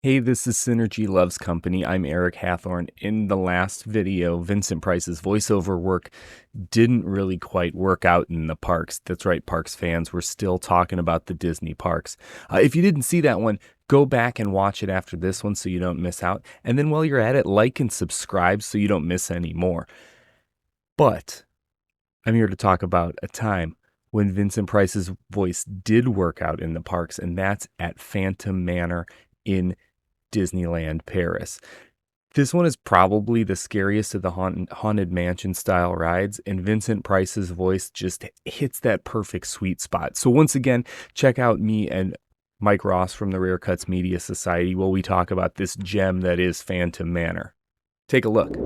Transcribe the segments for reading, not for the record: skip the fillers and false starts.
Hey, this is Synergy Loves Company. I'm Eric Hathorn. In the last video, Vincent Price's voiceover work didn't really quite work out in the parks. That's right, parks fans. We're still talking about the Disney parks. If you didn't see that one, go back and watch it after this one so you don't miss out. And then while you're at it, like and subscribe so you don't miss any more. But I'm here to talk about a time when Vincent Price's voice did work out in the parks, and that's at Phantom Manor in Disneyland Paris. This one is probably the scariest of the haunted mansion style rides, and Vincent Price's voice just hits that perfect sweet spot. So once again, check out me and Mike Ross from the Rare Cuts Media Society while we talk about this gem that is Phantom Manor. Take a look.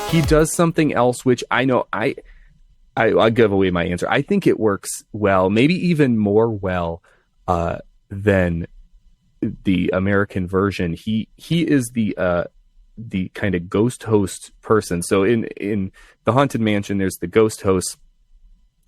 He does something else, which I know I'll give away my answer. I think it works well, maybe even more well than the American version. He is the kind of ghost host person. So in the Haunted Mansion, there's the ghost host,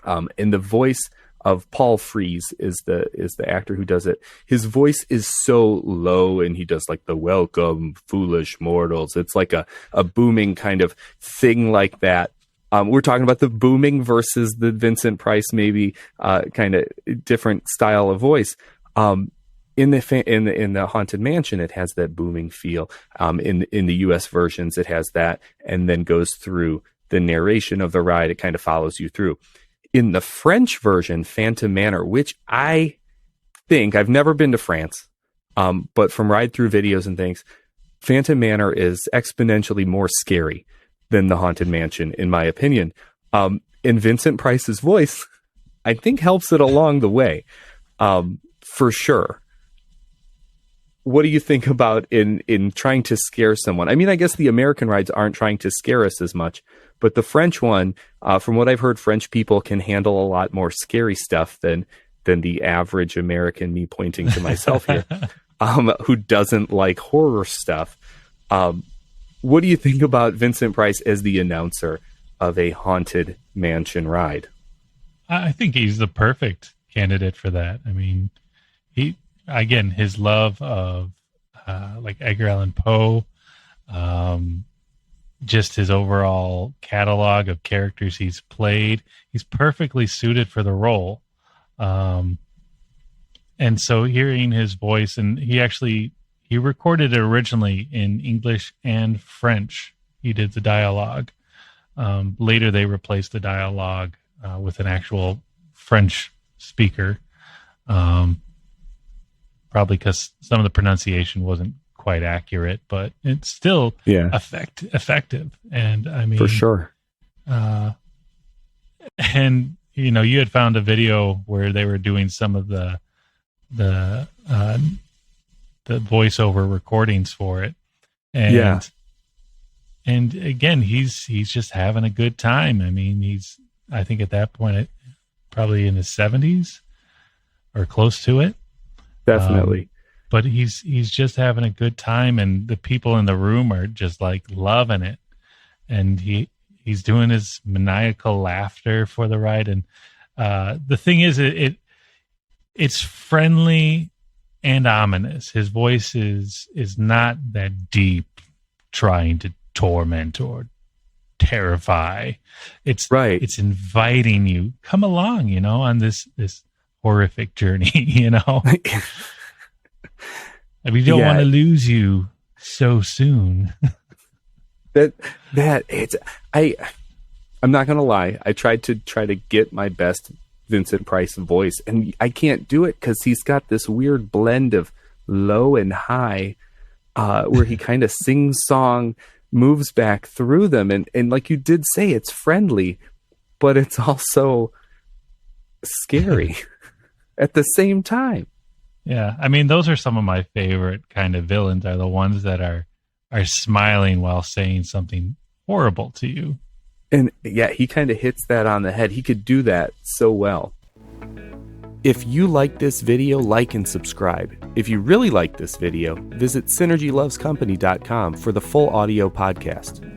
and the voice of Paul Frees is the actor who does it. His voice is so low, and he does like the "welcome, foolish mortals." It's like a booming kind of thing like that. We're talking about the booming versus the Vincent Price, maybe kind of different style of voice. In the Haunted Mansion, it has that booming feel. In the U.S. versions, it has that, and then goes through the narration of the ride. It kind of follows you through. In the French version, Phantom Manor, which I think I've never been to France, but from ride through videos and things, Phantom Manor is exponentially more scary than the Haunted Mansion, in my opinion. And Vincent Price's voice, I think, helps it along the way, for sure. What do you think about in trying to scare someone? I mean, I guess the American rides aren't trying to scare us as much, but the French one, from what I've heard, French people can handle a lot more scary stuff than the average American, me pointing to myself here, who doesn't like horror stuff. What do you think about Vincent Price as the announcer of a Haunted Mansion ride? I think he's the perfect candidate for that. I mean, his love of like Edgar Allan Poe, just his overall catalog of characters he's played, he's perfectly suited for the role. And so hearing his voice, and he recorded it originally in English and French. He did the dialogue. Later, they replaced the dialogue with an actual French speaker, probably because some of the pronunciation wasn't quite accurate, but it's still effective. And I mean, for sure. And you had found a video where they were doing some of the voiceover recordings for it, and again, he's just having a good time. I mean, I think at that point probably in his 70s or close to it, definitely. But he's just having a good time, and the people in the room are just like loving it, and he's doing his maniacal laughter for the ride. And the thing is, it's friendly and ominous. His voice is not that deep, trying to torment or terrify. It's right. It's inviting you, come along, on this horrific journey. We don't want to lose you so soon. I'm not gonna lie. I tried to get my best Vincent Price voice, and I can't do it because he's got this weird blend of low and high, where he kind of sings song, moves back through them, and like you did say, it's friendly, but it's also scary at the same time. Yeah, I mean, those are some of my favorite kind of villains, are the ones that are smiling while saying something horrible to you. And yeah, he kind of hits that on the head. He could do that so well. If you like this video, like and subscribe. If you really like this video, visit synergylovescompany.com for the full audio podcast.